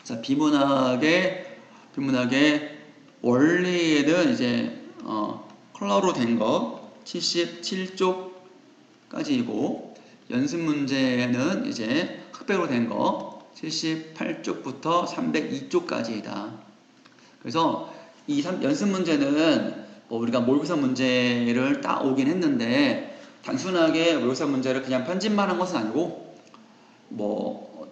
자, 비문학의 원리에는 이제 컬러로 된 거 77쪽까지이고 연습 문제는 이제 흑백으로 된 거 78쪽부터 302쪽까지이다. 그래서 이 연습 문제는 우리가 모의고사 문제를 딱 오긴 했는데 단순하게 모의고사 문제를 그냥 편집만 한 것은 아니고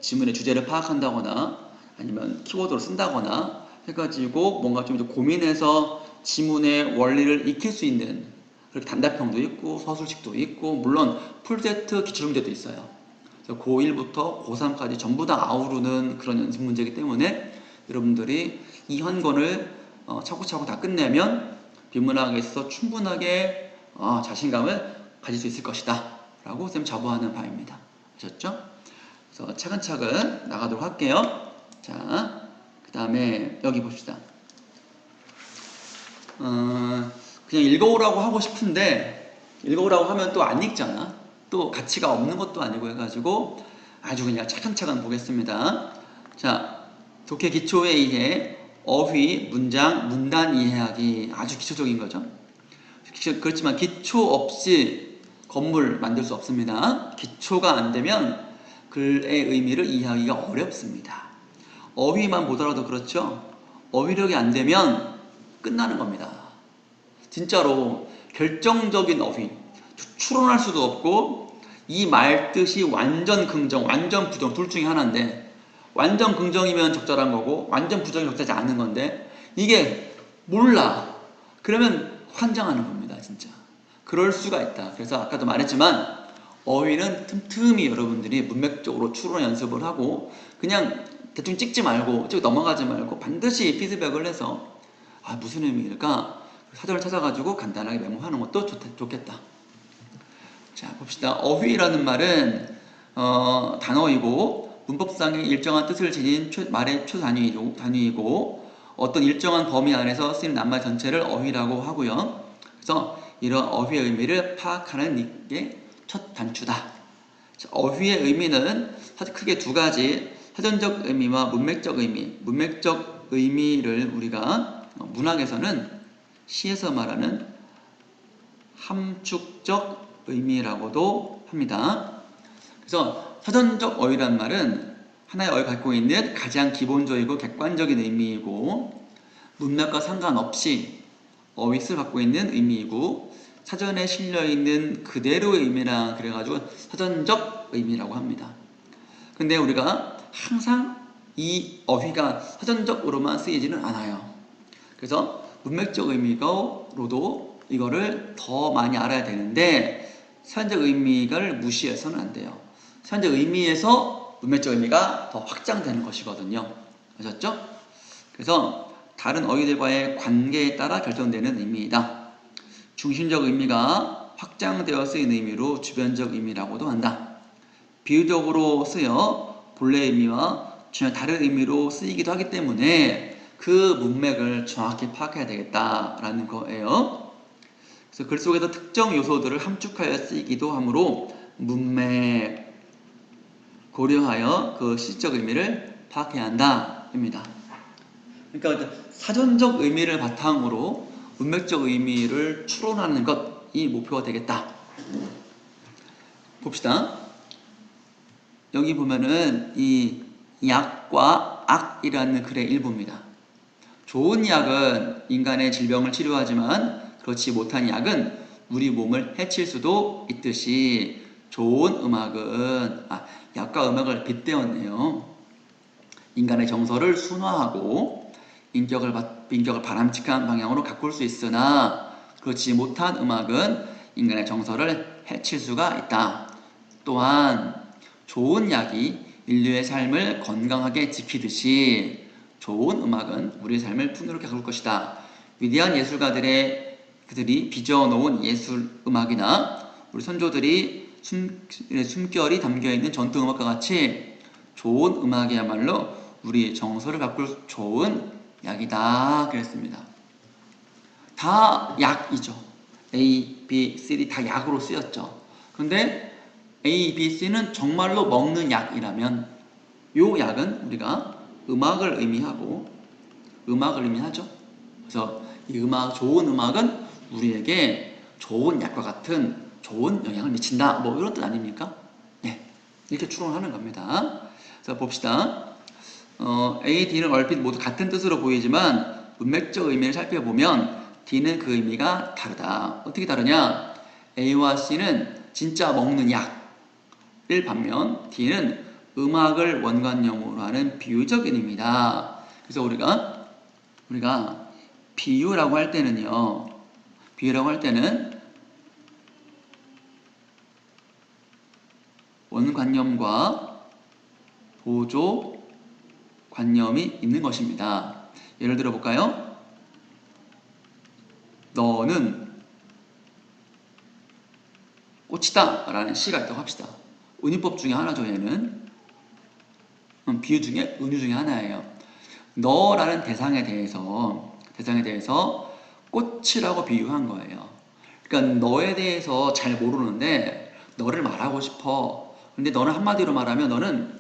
지문의 주제를 파악한다거나 아니면 키워드로 쓴다거나 해가지고 뭔가 좀 고민해서 지문의 원리를 익힐 수 있는 그렇게 단답형도 있고 서술식도 있고 물론 풀세트 기출문제도 있어요. 그래서 고1부터 고3까지 전부 다 아우르는 그런 연습 문제이기 때문에 여러분들이 이 한 권을 차곡차곡 다 끝내면 비문학에서 충분하게 자신감을 가질 수 있을 것이다 라고 쌤 자부하는 바입니다. 아셨죠? 그래서 차근차근 나가도록 할게요. 자, 그 다음에 여기 봅시다. 그냥 읽어오라고 하고 싶은데 읽어오라고 하면 또 안 읽잖아. 또 가치가 없는 것도 아니고 해가지고 아주 그냥 차근차근 보겠습니다. 자, 독해 기초에 의해 어휘, 문장, 문단 이해하기 아주 기초적인 거죠. 그렇지만 기초 없이 건물 만들 수 없습니다. 기초가 안 되면 글의 의미를 이해하기가 어렵습니다. 어휘만 보더라도 그렇죠. 어휘력이 안 되면 끝나는 겁니다. 진짜로 결정적인 어휘, 추론할 수도 없고 이 말 뜻이 완전 긍정, 완전 부정 둘 중에 하나인데 완전 긍정이면 적절한 거고 완전 부정이 적절하지 않은 건데 이게 몰라. 그러면 환장하는 겁니다. 진짜. 그럴 수가 있다. 그래서 아까도 말했지만 어휘는 틈틈이 여러분들이 문맥적으로 추론 연습을 하고 그냥 대충 찍지 말고 쭉 넘어가지 말고 반드시 피드백을 해서 무슨 의미일까? 사전을 찾아가지고 간단하게 메모하는 것도 좋겠다. 자, 봅시다. 어휘라는 말은 단어이고 문법상의 일정한 뜻을 지닌 말의 초단위이고 어떤 일정한 범위 안에서 쓰이는 낱말 전체를 어휘라고 하고요. 그래서 이런 어휘의 의미를 파악하는 게 첫 단추다. 자, 어휘의 의미는 사실 크게 두 가지, 사전적 의미와 문맥적 의미. 문맥적 의미를 우리가 문학에서는 시에서 말하는 함축적 의미라고도 합니다. 그래서 사전적 어휘란 말은 하나의 어휘가 갖고 있는 가장 기본적이고 객관적인 의미이고 문맥과 상관없이 어휘를 갖고 있는 의미이고 사전에 실려있는 그대로의 의미라 그래가지고 사전적 의미라고 합니다. 근데 우리가 항상 이 어휘가 사전적으로만 쓰이지는 않아요. 그래서 문맥적 의미로도 이거를 더 많이 알아야 되는데 사전적 의미를 무시해서는 안 돼요. 사전적 의미에서 문맥적 의미가 더 확장되는 것이거든요. 아셨죠? 그래서 다른 어휘들과의 관계에 따라 결정되는 의미이다. 중심적 의미가 확장되어 쓰인 의미로 주변적 의미라고도 한다. 비유적으로 쓰여 본래 의미와 전혀 다른 의미로 쓰이기도 하기 때문에 그 문맥을 정확히 파악해야 되겠다라는 거예요. 그래서 글 속에서 특정 요소들을 함축하여 쓰이기도 하므로 문맥 고려하여 그 실질적 의미를 파악해야 한다입니다. 그러니까 사전적 의미를 바탕으로 문맥적 의미를 추론하는 것이 목표가 되겠다. 봅시다. 여기 보면은 이 약과 악이라는 글의 일부입니다. 좋은 약은 인간의 질병을 치료하지만 그렇지 못한 약은 우리 몸을 해칠 수도 있듯이 좋은 음악은 약과 음악을 빗대었네요. 인간의 정서를 순화하고 인격을 바람직한 방향으로 가꿀 수 있으나 그렇지 못한 음악은 인간의 정서를 해칠 수가 있다. 또한 좋은 약이 인류의 삶을 건강하게 지키듯이 좋은 음악은 우리의 삶을 풍요롭게 가꿀 것이다. 위대한 그들이 빚어놓은 예술 음악이나 우리 선조들이 숨결이 담겨있는 전통 음악과 같이 좋은 음악이야말로 우리 정서를 가꿀 좋은 약이다 그랬습니다. 다 약이죠. A, B, C, D 다 약으로 쓰였죠. 그런데 A, B, C는 정말로 먹는 약이라면 요 약은 우리가 음악을 의미하죠. 그래서 이 음악, 좋은 음악은 우리에게 좋은 약과 같은 좋은 영향을 미친다. 뭐 이런 뜻 아닙니까? 네, 이렇게 추론하는 겁니다. 자, 봅시다. A, D는 얼핏 모두 같은 뜻으로 보이지만 문맥적 의미를 살펴보면 D는 그 의미가 다르다. 어떻게 다르냐? A와 C는 진짜 먹는 약일 반면 D는 음악을 원관념으로 하는 비유적 의미입니다. 그래서 우리가 비유라고 할 때는 원관념과 보조 관념이 있는 것입니다. 예를 들어 볼까요? 너는 꽃이다 라는 시가 있다고 합시다. 은유법 중에 하나죠. 얘는 비유 중에 은유 중에 하나예요. 너라는 대상에 대해서 꽃이라고 비유한 거예요. 그러니까 너에 대해서 잘 모르는데 너를 말하고 싶어. 근데 너는 한마디로 말하면 너는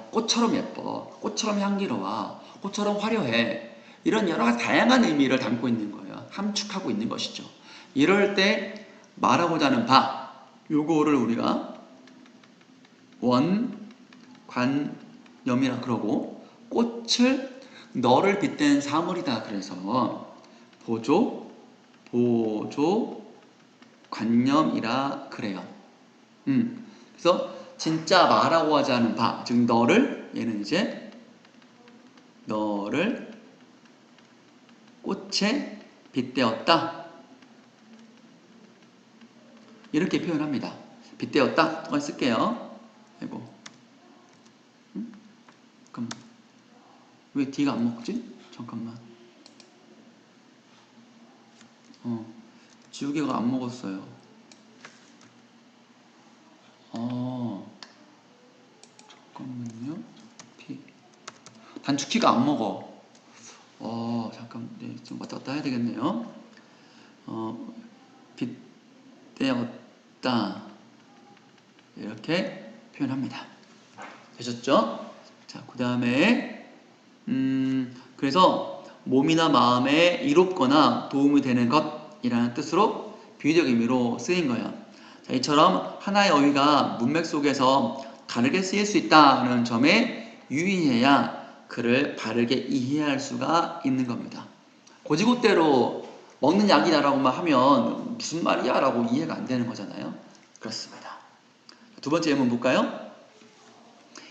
꽃처럼 예뻐, 꽃처럼 향기로워, 꽃처럼 화려해. 이런 여러 가지 다양한 의미를 담고 있는 거예요. 함축하고 있는 것이죠. 이럴 때 말하고자 하는 바, 요거를 우리가 원관념이라 그러고, 꽃을 너를 빗댄 사물이다 그래서 보조관념이라 그래요. 그래서 진짜 말하고 하지 않은 바, 즉 얘는 이제 너를 꽃에 빗대었다 이렇게 표현합니다. 빗대었다 쓸게요. 아이고, 잠깐만, 왜 D가 안 먹지? 잠깐만. 지우개가 안 먹었어요. 잠깐만요. P 단축키가 안 먹어. 잠깐, 네, 좀 왔다 갔다 해야 되겠네요. 빗대었다 이렇게 표현합니다. 되셨죠? 자, 그 다음에 그래서 몸이나 마음에 이롭거나 도움이 되는 것이라는 뜻으로 비유적 의미로 쓰인 거예요. 자, 이처럼 하나의 어휘가 문맥 속에서 다르게 쓰일 수 있다는 점에 유의해야 그를 바르게 이해할 수가 있는 겁니다. 고지고대로 먹는 약이다라고만 하면 무슨 말이야? 라고 이해가 안 되는 거잖아요. 그렇습니다. 두 번째 예문 볼까요?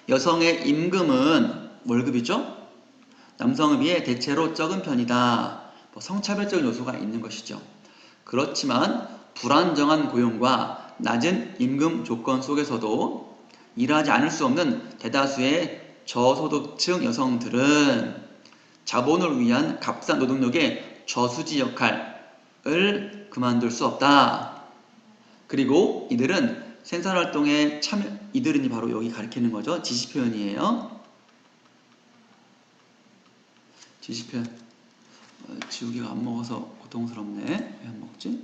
여성의 임금은 월급이죠? 남성에 비해 대체로 적은 편이다. 성차별적인 요소가 있는 것이죠. 그렇지만 불안정한 고용과 낮은 임금 조건 속에서도 일하지 않을 수 없는 대다수의 저소득층 여성들은 자본을 위한 값싼 노동력의 저수지 역할을 그만둘 수 없다. 그리고 이들은 생산활동에 이들은 바로 여기 가리키는 거죠. 지시표현이에요. 지시표현. 지우개가 안 먹어서 고통스럽네. 왜 안 먹지?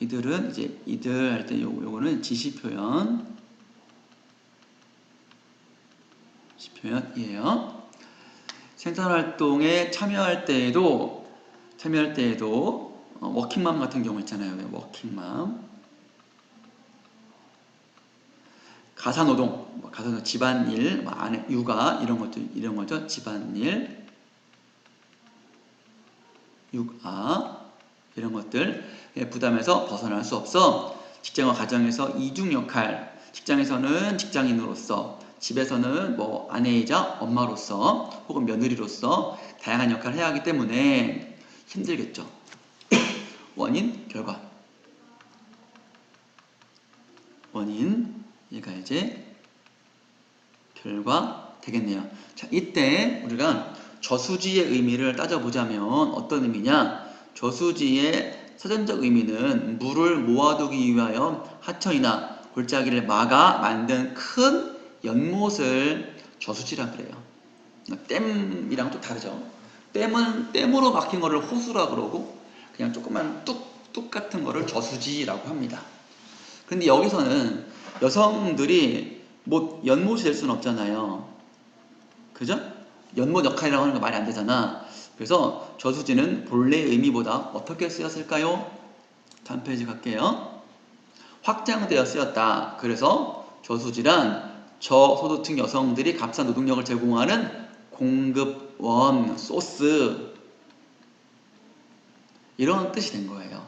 이들은 이제 이들 할 때 요거는 지시표현이에요. 생산활동에 참여할 때에도 워킹맘 같은 경우 있잖아요. 워킹맘, 가사노동, 집안일, 아내, 육아 이런 거죠. 집안일, 육아 이런 것들 부담에서 벗어날 수 없어. 직장과 가정에서 이중 역할, 직장에서는 직장인으로서, 집에서는 아내이자 엄마로서 혹은 며느리로서 다양한 역할을 해야 하기 때문에 힘들겠죠. 원인, 결과. 원인, 얘가 이제 결과 되겠네요. 자, 이때 우리가 저수지의 의미를 따져보자면 어떤 의미냐? 저수지의 사전적 의미는 물을 모아두기 위하여 하천이나 골짜기를 막아 만든 큰 연못을 저수지라 그래요. 댐이랑 또 다르죠. 댐으로 막힌 거를 호수라 그러고 그냥 조그만 뚝 같은 거를 저수지라고 합니다. 근데 여기서는 여성들이 뭐 연못이 될 수는 없잖아요. 그죠? 연못 역할이라고 하는 거 말이 안 되잖아. 그래서 저수지는 본래의 의미보다 어떻게 쓰였을까요? 다음 페이지 갈게요. 확장되어 쓰였다. 그래서 저수지란 저소득층 여성들이 값싼 노동력을 제공하는 공급원, 소스 이런 뜻이 된 거예요.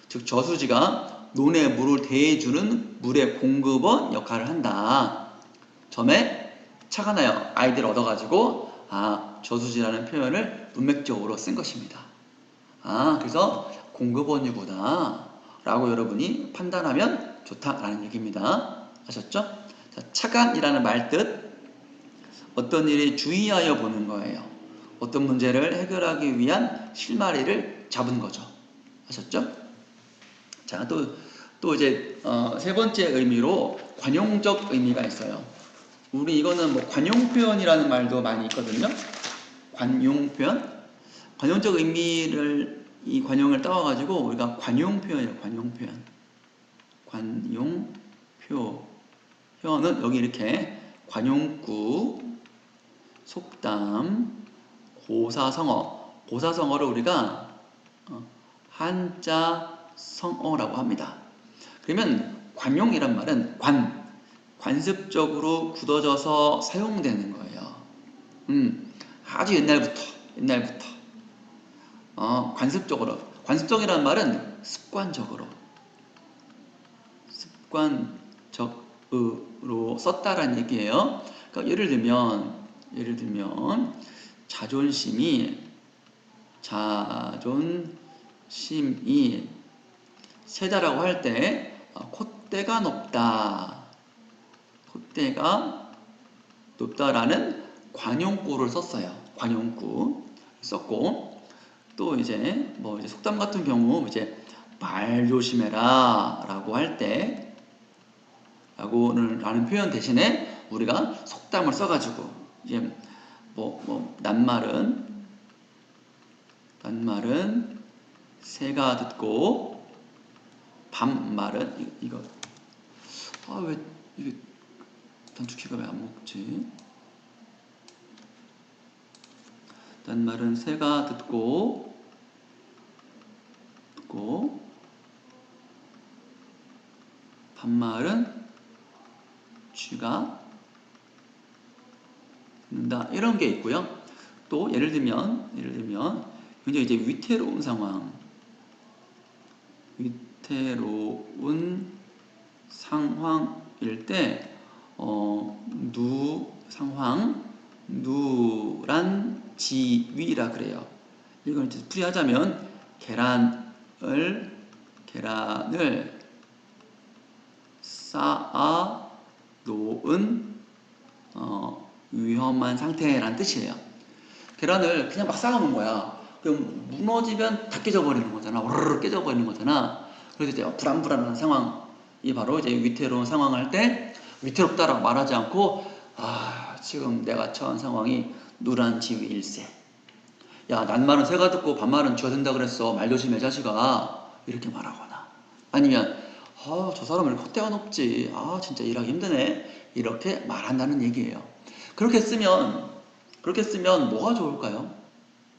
즉 저수지가 논에 물을 대해주는 물의 공급원 역할을 한다. 점에 차가 나요. 아이디어를 얻어가지고 저수지라는 표현을 문맥적으로 쓴 것입니다. 그래서 공급원이구나 라고 여러분이 판단하면 좋다라는 얘기입니다. 아셨죠? 자, 차관이라는 말 뜻, 어떤 일에 주의하여 보는 거예요. 어떤 문제를 해결하기 위한 실마리를 잡은 거죠. 아셨죠? 자, 또 이제 세 번째 의미로 관용적 의미가 있어요. 우리 이거는 뭐 관용 표현이라는 말도 많이 있거든요. 관용 표현. 관용적 의미를 이 관용을 따와가지고 우리가 관용 표현이에요. 관용 표현. 관용 표현은 여기 이렇게 관용구, 속담, 고사성어. 고사성어를 우리가 한자 성어라고 합니다. 그러면 관용이란 말은 관습적으로 굳어져서 사용되는 거예요. 아주 옛날부터 관습적이라는 말은 습관적으로 썼다라는 얘기예요. 그러니까 예를 들면 자존심이 세다라고 할 때 콧대가 높다라는 관용구를 썼어요. 관용구 썼고, 또 이제 뭐 이제 속담 같은 경우 이제 말 조심해라라고 할 때 라는 표현 대신에 우리가 속담을 써가지고 이제 낱말은 새가 듣고 반말은 이거 왜 이게 단축키가 왜 안 먹지? 낱말은 새가 듣고 반말은 쥐가 듣는다. 이런 게 있고요. 또 예를 들면 굉장히 이제 위태로운 상황일 때 누란지위라 그래요. 이걸 이제 풀이하자면 계란을 쌓아 놓은 위험한 상태라는 뜻이에요. 계란을 그냥 막 쌓아놓은 거야. 그럼 무너지면 다 깨져버리는 거잖아. 오르르 깨져버리는 거잖아. 그래서 이제 불안불안한 상황이 바로 이제 위태로운 상황할 때 위태롭다라고 말하지 않고 지금 내가 처한 상황이 누란지위일세. 야, 낱말은 새가 듣고 반말은 쥐가 된다 그랬어. 말 조심해 자식아. 이렇게 말하거나 아니면 저 사람은 콧대가 높지. 진짜 일하기 힘드네. 이렇게 말한다는 얘기예요. 그렇게 쓰면 뭐가 좋을까요?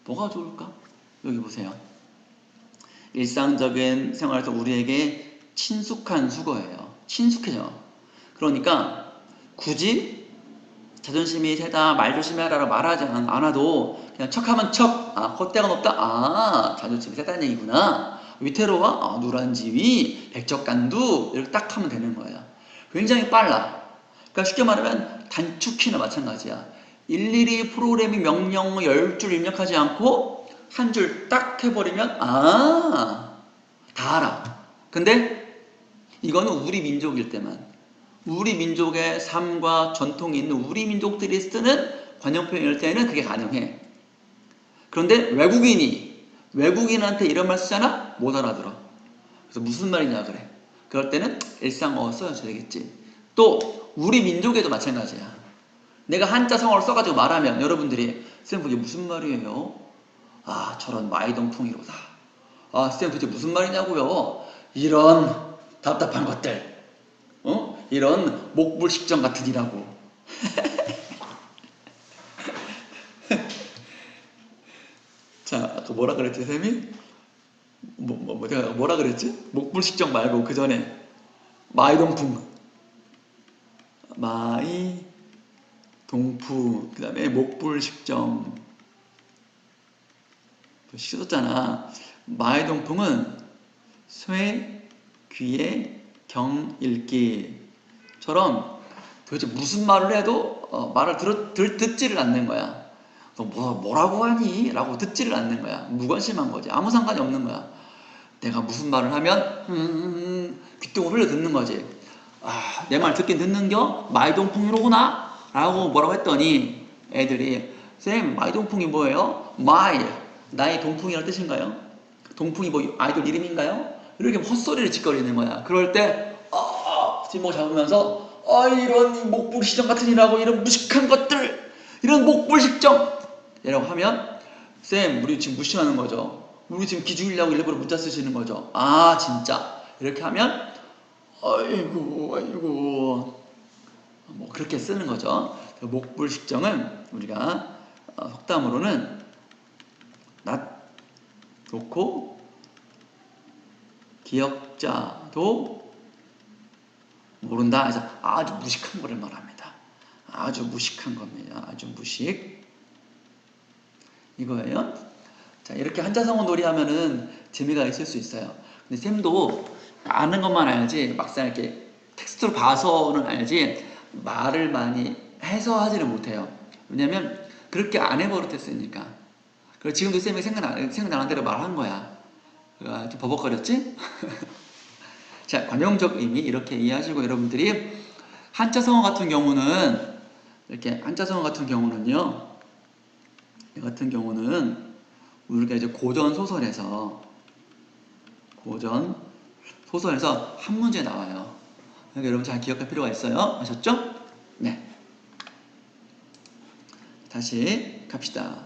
뭐가 좋을까? 여기 보세요. 일상적인 생활에서 우리에게 친숙한 수거예요. 친숙해져. 그러니까 굳이 자존심이 세다, 말 조심해라라고 말하지 않아도 그냥 척하면 척, 콧대가 높다, 자존심이 세다는 얘기구나. 위태로워, 누란지위, 백척간두 이렇게 딱 하면 되는 거예요. 굉장히 빨라. 그러니까 쉽게 말하면 단축키나 마찬가지야. 일일이 프로그래밍 명령을 10줄 입력하지 않고 한 줄 딱 해버리면 다 알아. 근데 이거는 우리 민족일 때만, 우리 민족의 삶과 전통이 있는 우리 민족들이 쓰는 관용표현일 때는 그게 가능해. 그런데 외국인한테 이런 말 쓰잖아? 못 알아들어. 그래서 무슨 말이냐 그래. 그럴 때는 일상어어 써야 되겠지. 또 우리 민족에도 마찬가지야. 내가 한자 성어를 써가지고 말하면 여러분들이 쌤 그게 무슨 말이에요? 저런 마이동풍이로다. 쌤 그게 무슨 말이냐고요? 이런 답답한 것들. 이런 목불식정 같으니라고. 자, 아까 뭐라 그랬지, 쌤이? 내가 뭐라 그랬지? 목불식정 말고 그 전에 마이동풍, 마이동풍, 그 다음에 목불식정 씻었잖아. 마이동풍은 쇠, 귀에, 경, 읽기처럼 도대체 무슨 말을 해도 말을 듣지를 않는 거야. 너 뭐라고 하니? 라고 듣지를 않는 거야. 무관심한 거지. 아무 상관이 없는 거야. 내가 무슨 말을 하면 귀뚱을 흘려 듣는 거지. 아, 내 말 듣긴 듣는겨? 마이동풍이로구나? 라고 뭐라고 했더니 애들이 쌤, 마이동풍이 뭐예요? 나의 동풍이라는 뜻인가요? 동풍이 뭐 아이돌 이름인가요? 이렇게 헛소리를 짓거리는 거야. 그럴 때 뒷목 잡으면서 이런 목불식정 같은 이라고 이런 무식한 것들, 이런 목불식정 이라고 하면 쌤, 우리 지금 무시하는 거죠. 우리 지금 기죽이려고 일부러 문자 쓰시는 거죠. 아, 진짜. 이렇게 하면 아이고 뭐 그렇게 쓰는 거죠. 목불식정은 우리가 속담으로는 낯 놓고 기역자도 모른다. 그래서 아주 무식한 거를 말합니다. 아주 무식한 겁니다. 아주 무식. 이거예요. 자, 이렇게 한자성어 놀이 하면은 재미가 있을 수 있어요. 근데 쌤도 아는 것만 알지 막상 이렇게 텍스트로 봐서는 알지 말을 많이 해서 하지는 못해요. 왜냐면 그렇게 안 해버릇했으니까. 그리고 지금도 쌤이 생각나는 대로 말한 거야. 좀 버벅거렸지? 자, 관용적 의미 이렇게 이해하시고 여러분들이 한자성어 같은 경우는 이렇게 한자성어 같은 경우는요. 이 같은 경우는 우리가 이제 고전 소설에서 한 문제 나와요. 그러니까 여러분 잘 기억할 필요가 있어요. 아셨죠? 네. 다시 갑시다.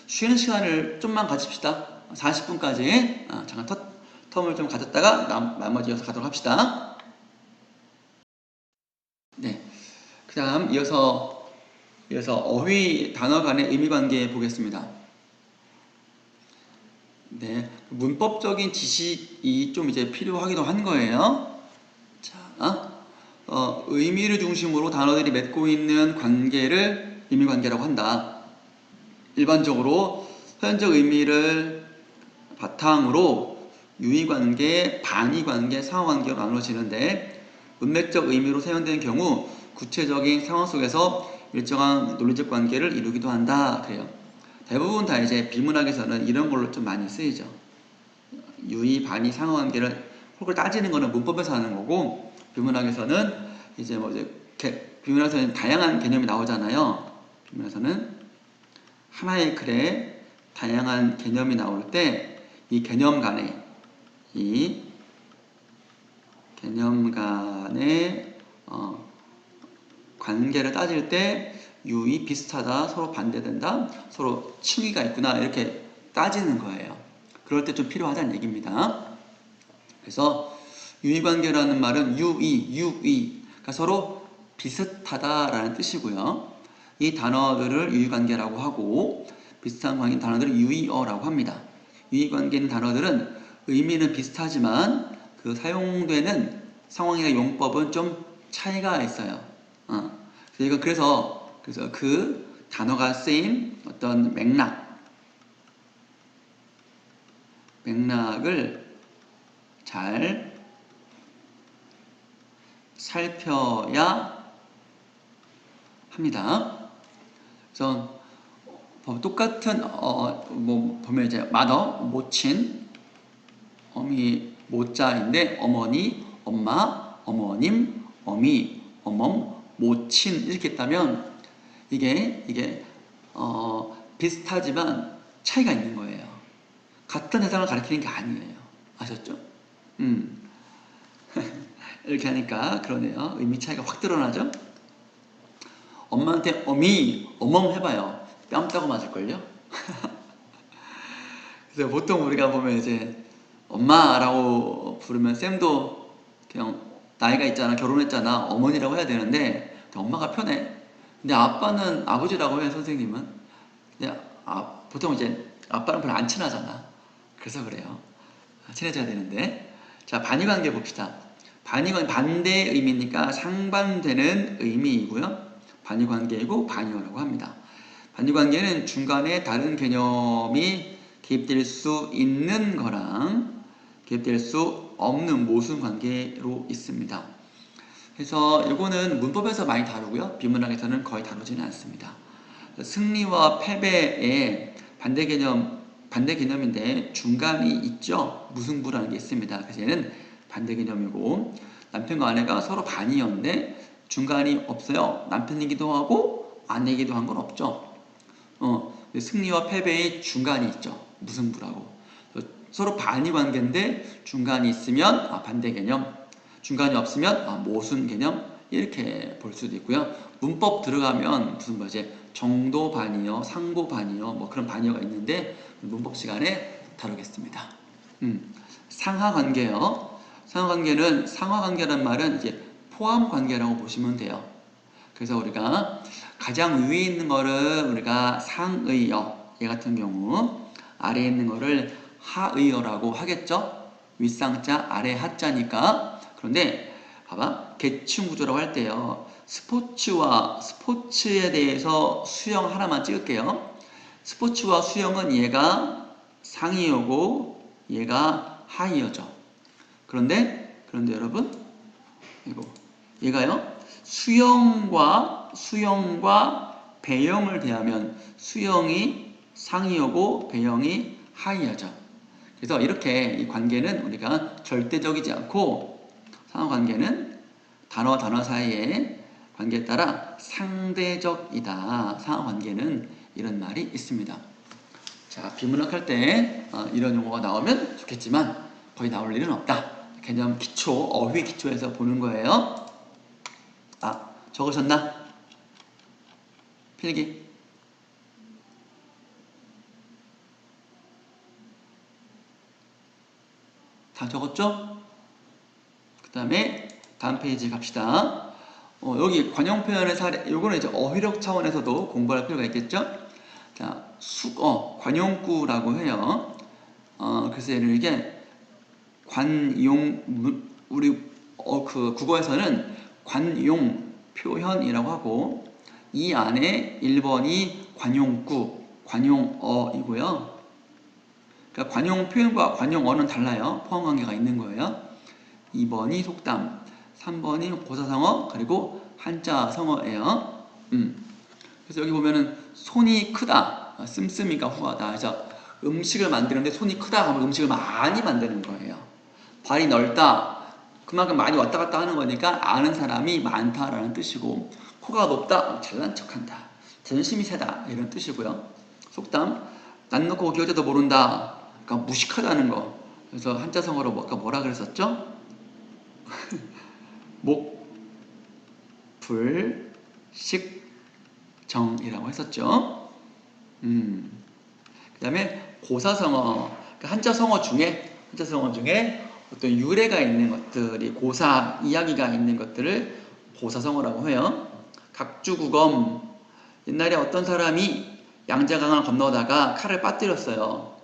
쉬는 시간을 좀만 가집시다. 40분까지 잠깐 텀을 좀 가졌다가 나머지 이어서 가도록 합시다. 네. 그 다음 이어서 어휘 단어 간의 의미 관계 보겠습니다. 네. 문법적인 지식이 좀 이제 필요하기도 한 거예요. 자, 의미를 중심으로 단어들이 맺고 있는 관계를 의미 관계라고 한다. 일반적으로 현적 의미를 바탕으로 유의관계, 반의관계, 상호관계로 나누어지는데 문맥적 의미로 사용되는 경우 구체적인 상황 속에서 일정한 논리적 관계를 이루기도 한다. 그래요. 대부분 다 이제 비문학에서는 이런 걸로 좀 많이 쓰이죠. 유의, 반의, 상호관계를 그걸 따지는 거는 문법에서 하는 거고 비문학에서는 이제 비문학에서는 다양한 개념이 나오잖아요. 비문학에서는 하나의 글에 다양한 개념이 나올 때 이 개념 간의 관계를 따질 때 유의 비슷하다, 서로 반대된다, 서로 층위가 있구나 이렇게 따지는 거예요. 그럴 때 좀 필요하다는 얘기입니다. 그래서 유의관계라는 말은 그러니까 서로 비슷하다라는 뜻이고요. 이 단어들을 유의관계라고 하고 비슷한 관계인 단어들을 유의어라고 합니다. 유의관계인 단어들은 의미는 비슷하지만 그 사용되는 상황이나 용법은 좀 차이가 있어요. 그래서 그 단어가 쓰인 어떤 맥락을 잘 살펴야 합니다. 그래서 똑같은 보면 이제 mother, 모친, 어미 모자인데 어머니, 엄마, 어머님, 어미, 어멈, 모친 이렇게 했다면 이게 비슷하지만 차이가 있는 거예요. 같은 대상을 가리키는 게 아니에요. 아셨죠? 이렇게 하니까 그러네요. 의미 차이가 확 드러나죠? 엄마한테 어미, 어멈 해봐요. 뺨 따고 맞을걸요? 그래서 보통 우리가 보면 이제 엄마라고 부르면 쌤도 그냥 나이가 있잖아, 결혼했잖아, 어머니라고 해야 되는데 엄마가 편해. 근데 아빠는 아버지라고 해, 선생님은. 근데 보통 이제 아빠는 별로 안 친하잖아. 그래서 그래요. 친해져야 되는데. 자, 반의관계 봅시다. 반의관 반대의 의미니까 상반되는 의미이고요. 반의관계이고 반의어라고 합니다. 반의관계는 중간에 다른 개념이 개입될 수 있는 거랑 개입될 수 없는 모순관계로 있습니다. 그래서 이거는 문법에서 많이 다루고요. 비문학에서는 거의 다루지는 않습니다. 승리와 패배의 반대 개념인데 중간이 있죠. 무승부라는 게 있습니다. 그래서 얘는 반대 개념이고, 남편과 아내가 서로 반이었는데 중간이 없어요. 남편이기도 하고 아내이기도 한 건 없죠. 승리와 패배의 중간이 있죠. 무승부라고. 서로 반이 관계인데 중간이 있으면 반대 개념, 중간이 없으면 모순 개념, 이렇게 볼 수도 있고요. 문법 들어가면 무슨 뭐지? 정도 반이요, 상고 반이요, 뭐 그런 반이어가 있는데 문법 시간에 다루겠습니다. 상하 관계요. 상하 관계는, 상하 관계란 말은 이제 포함 관계라고 보시면 돼요. 그래서 우리가 가장 위에 있는 거를 우리가 상의어, 얘 같은 경우 아래에 있는 거를 하의어라고 하겠죠. 윗상자 아래 하자니까. 그런데 봐봐, 계층 구조라고 할 때요, 스포츠에 대해서 수영 하나만 찍을게요. 스포츠와 수영은 얘가 상의어고 얘가 하의어죠. 그런데 여러분, 이거 얘가요, 수영과 배영을 대하면 수영이 상의어고 배영이 하의어죠. 그래서 이렇게 이 관계는 우리가 절대적이지 않고, 상하관계는 단어와 단어 사이의 관계에 따라 상대적이다. 상하관계는 이런 말이 있습니다. 자, 비문학 할 때 이런 용어가 나오면 좋겠지만 거의 나올 일은 없다. 개념 기초, 어휘 기초에서 보는 거예요. 적으셨나? 필기. 다 적었죠? 그 다음에 다음 페이지 갑시다. 여기 관용 표현의 사례, 요거는 이제 어휘력 차원에서도 공부할 필요가 있겠죠? 자, 관용구라고 해요. 그래서 얘를 이게 우리 그 국어에서는 관용 표현이라고 하고, 이 안에 1번이 관용구, 관용어이고요. 그러니까 관용 표현과 관용어는 달라요. 포함 관계가 있는 거예요. 2번이 속담, 3번이 고사성어, 그리고 한자성어예요. 그래서 여기 보면은 손이 크다, 씀씀이가 후하다. 그래서 음식을 만드는데 손이 크다 하면 음식을 많이 만드는 거예요. 발이 넓다, 그만큼 많이 왔다 갔다 하는 거니까 아는 사람이 많다라는 뜻이고, 코가 높다, 잘난 척한다, 자존심이 세다, 이런 뜻이고요. 속담, 난 놓고 기어자도 모른다, 그러니까 무식하다는 거. 그래서 한자성어로 뭐라 그랬었죠? 목불식정이라고 했었죠. 그 다음에 고사성어, 한자성어 중에 어떤 유래가 있는 것들이, 고사 이야기가 있는 것들을 고사성어라고 해요. 각주구검, 옛날에 어떤 사람이 양자강을 건너다가 칼을 빠뜨렸어요.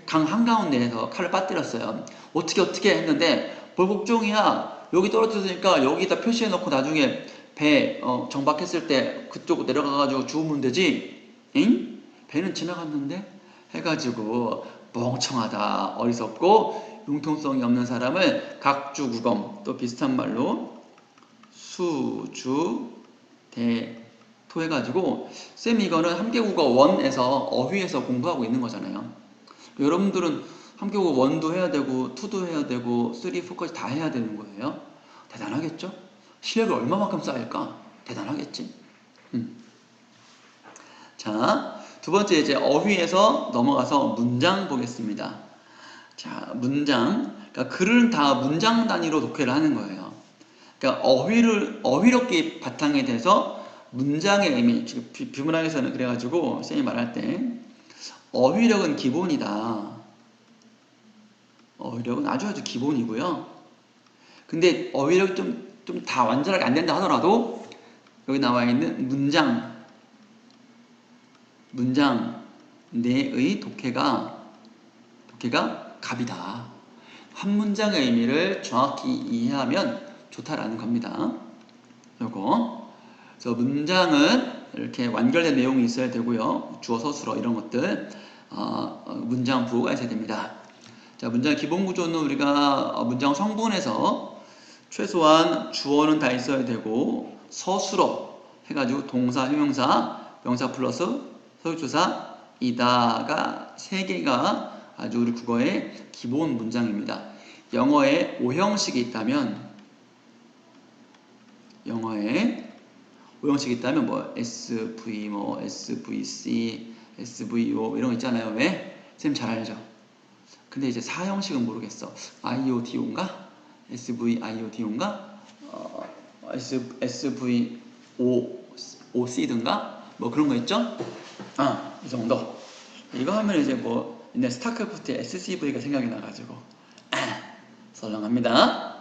강 한가운데에서 칼을 빠뜨렸어요. 어떻게 했는데, 볼복종이야, 여기 떨어졌으니까 여기다 표시해놓고 나중에 배 정박했을 때 그쪽 내려가가지고 주우면 되지. 응? 배는 지나갔는데? 해가지고 멍청하다, 어리석고 융통성이 없는 사람을 각주구검, 또 비슷한 말로 수주대토 해가지고, 쌤 이거는 함계국어 1에서 어휘에서 공부하고 있는 거잖아요. 여러분들은 함계국어 1도 해야 되고 2도 해야 되고 3, 4까지 다 해야 되는 거예요. 대단하겠죠? 실력을 얼마만큼 쌓일까? 대단하겠지. 자, 두 번째 이제 어휘에서 넘어가서 문장 보겠습니다. 자, 문장. 그러니까 글은 다 문장 단위로 독해를 하는 거예요. 그러니까 어휘력이 바탕에 대해서 문장의 의미, 비문학에서는 그래가지고 쌤이 말할 때 어휘력은 기본이다. 어휘력은 아주 기본이고요. 근데 어휘력이 좀 다 완전하게 안 된다 하더라도 여기 나와 있는 문장 내의 독해가 갑이다. 한 문장의 의미를 정확히 이해하면 좋다라는 겁니다. 요거. 그래서 문장은 이렇게 완결된 내용이 있어야 되고요. 주어, 서술어 이런 것들 문장 부호가 있어야 됩니다. 자, 문장 기본 구조는 우리가 문장 성분에서 최소한 주어는 다 있어야 되고 서술어 해가지고 동사, 형용사, 명사 플러스 서술조사 이다가 3개가 아주 우리 국어의 기본 문장입니다. 영어에 5형식이 있다면 뭐 SV, 뭐 SVC, SVO 이런 거 있잖아요. 왜? 쌤 잘 알죠? 근데 이제 4형식은 모르겠어. IODO인가? SVIODO인가? SVOC든가? 뭐 그런 거 있죠? 이 정도. 이거 하면 이제 뭐 옛날 스타크래프트 SCV가 생각이 나가지고 설렁합니다.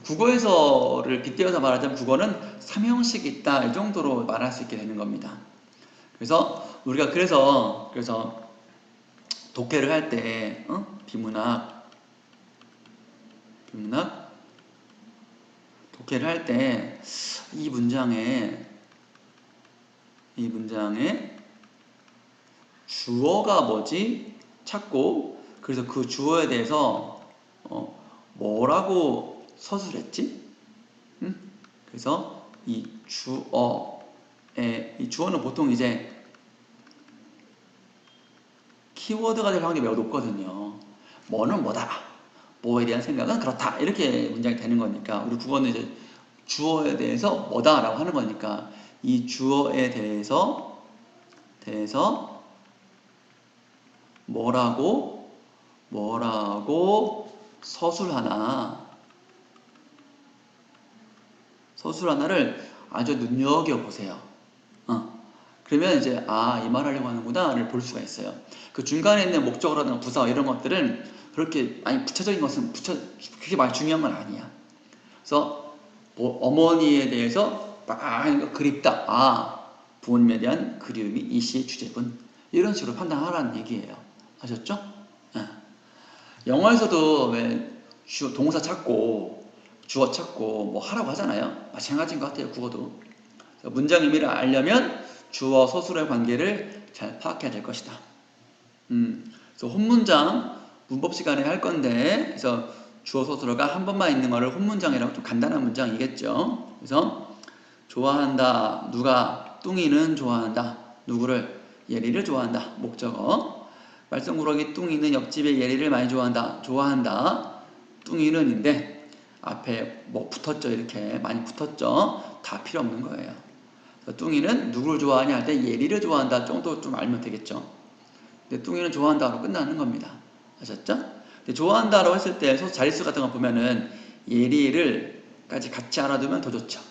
국어에서를 빗대어서 말하자면 국어는 3형식이 있다 이 정도로 말할 수 있게 되는 겁니다. 그래서 우리가 그래서 독해를 할 때 비문학 독해를 할 때 이 문장에 주어가 뭐지 찾고 그래서 그 주어에 대해서 뭐라고 서술했지? 그래서 이 주어는 보통 이제 키워드가 될 확률이 매우 높거든요. 뭐는 뭐다. 뭐에 대한 생각은 그렇다. 이렇게 문장이 되는 거니까 우리 국어는 이제 주어에 대해서 뭐다라고 하는 거니까 이 주어에 대해서 뭐라고 서술 하나를 아주 눈여겨보세요. 그러면 이제 이 말 하려고 하는구나를 볼 수가 있어요. 그 중간에 있는 목적어라든가 부사 이런 것들은 그렇게 많이 부차적인 것은 그렇게 많이 중요한 건 아니야. 그래서 뭐 어머니에 대해서 그립다. 부모님에 대한 그리움이 이 시의 주제분. 이런 식으로 판단하라는 얘기예요. 아셨죠? 영어에서도 왜 동사 찾고 주어 찾고 뭐 하라고 하잖아요. 마찬가지인 것 같아요. 국어도. 문장 의미를 알려면 주어 서술의 관계를 잘 파악해야 될 것이다. 그래서 혼문장 문법 시간에 할 건데 그래서 주어 서술어가 한 번만 있는 거를 혼문장이라고 좀 간단한 문장이겠죠. 그래서 좋아한다. 누가 뚱이는 좋아한다. 누구를 예리를 좋아한다. 목적어. 말썽꾸러기 뚱이는 옆집의 예리를 많이 좋아한다. 뚱이는인데 앞에 뭐 붙었죠. 이렇게 많이 붙었죠. 다 필요 없는 거예요. 뚱이는 누구를 좋아하냐 할 때 예리를 좋아한다 정도 좀 알면 되겠죠. 근데 뚱이는 좋아한다로 끝나는 겁니다. 아셨죠? 근데 좋아한다라고 했을 때 자릿수 같은 거 보면은 예리를까지 같이 알아두면 더 좋죠.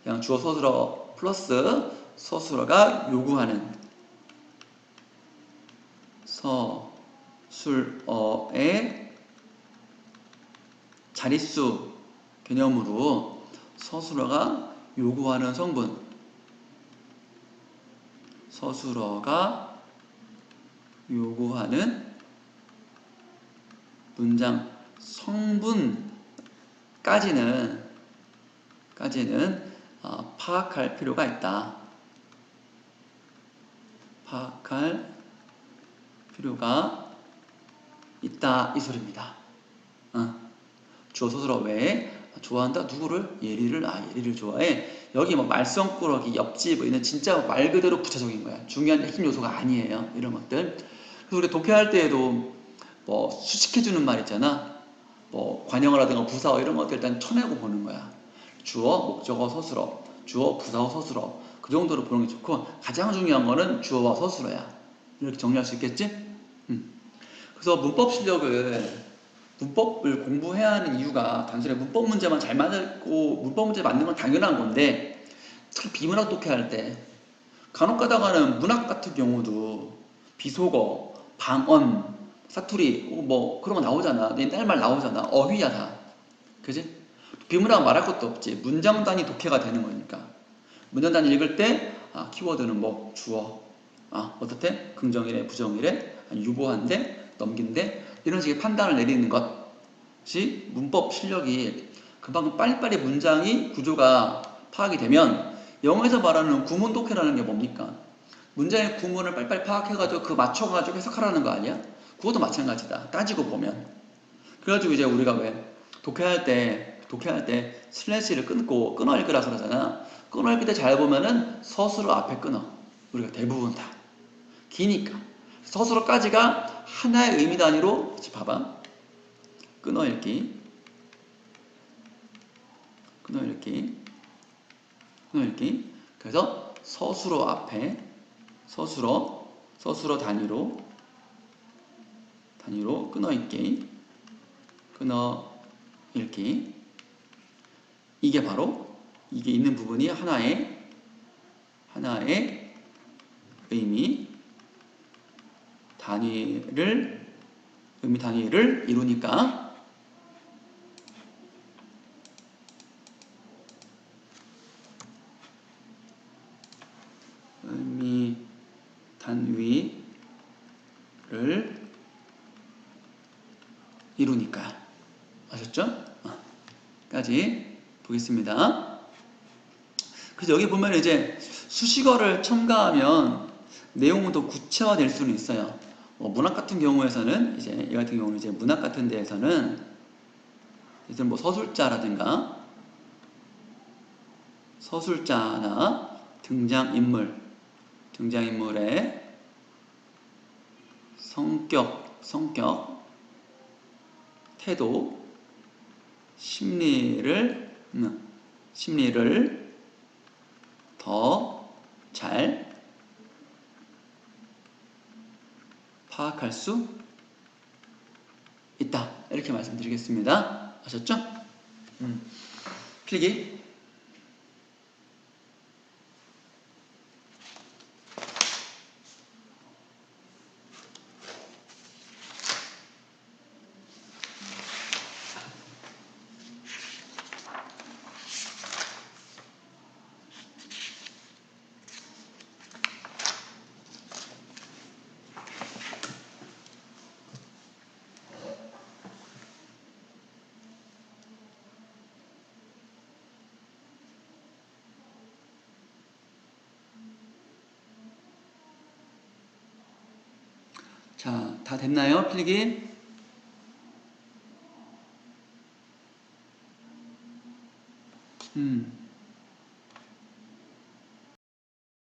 그냥 주어 서술어 플러스 서술어가 요구하는 서술어의 자릿수 개념으로 서술어가 요구하는 성분 서술어가 요구하는 문장 성분까지는 파악할 필요가 있다. 파악할 필요가 있다 이 소리입니다. 주어 서술어 외에 좋아한다 누구를 예리를 좋아해. 여기 뭐 말썽꾸러기 옆집 이는 진짜 말 그대로 부차적인 거야. 중요한 핵심 요소가 아니에요. 이런 것들. 그래서 우리 독해할 때에도 뭐 수식해주는 말 있잖아. 뭐 관형을 하든가 부사어 이런 것들 일단 쳐내고 보는 거야. 주어, 목적어, 서술어, 주어, 부사어, 서술어 그 정도로 보는 게 좋고 가장 중요한 거는 주어와 서술어야. 이렇게 정리할 수 있겠지? 그래서 문법을 공부해야 하는 이유가 단순히 문법 문제만 잘 만들고 문법 문제 만드는 건 당연한 건데 특히 비문학 독해할 때 간혹 가다가는 문학 같은 경우도 비속어, 방언, 사투리, 뭐 그런 거 나오잖아. 내 딸 말 나오잖아. 어휘야 다. 그지? 비문학 말할 것도 없지. 문장 단위 독해가 되는 거니까. 문장 단위 읽을 때 키워드는 뭐 주어, 어떻대? 긍정이래, 부정이래, 아니 유보한데, 넘긴데 이런 식의 판단을 내리는 것이 문법 실력이 그만큼 빨리빨리 문장이 구조가 파악이 되면 영어에서 말하는 구문 독해라는 게 뭡니까? 문장의 구문을 빨리빨리 파악해가지고 그 맞춰가지고 해석하라는 거 아니야? 그것도 마찬가지다. 따지고 보면. 그래가지고 이제 우리가 왜 독해할 때 슬래시를 끊어 읽으라 그러잖아. 끊어 읽을 때 잘 보면은 서술어 앞에 끊어. 우리가 대부분 다. 기니까. 서술어까지가 하나의 의미 단위로, 봐봐. 끊어 읽기, 끊어 읽기, 끊어 읽기. 그래서 서술어 앞에, 서술어 단위로 끊어 읽기, 끊어 읽기. 이게 바로, 이게 있는 부분이 하나의 의미 단위를 이루니까 의미 단위를 이루니까. 아셨죠? 까지 보겠습니다. 그래서 여기 보면 이제 수식어를 첨가하면 내용은 더 구체화될 수는 있어요. 문학 같은 경우에서는 이 같은 경우는 이제 문학 같은 데에서는 이제 뭐 서술자나 등장인물의 성격, 태도, 심리를 더 잘 파악할 수 있다. 이렇게 말씀드리겠습니다. 아셨죠? 필기. 자, 다 됐나요? 필기?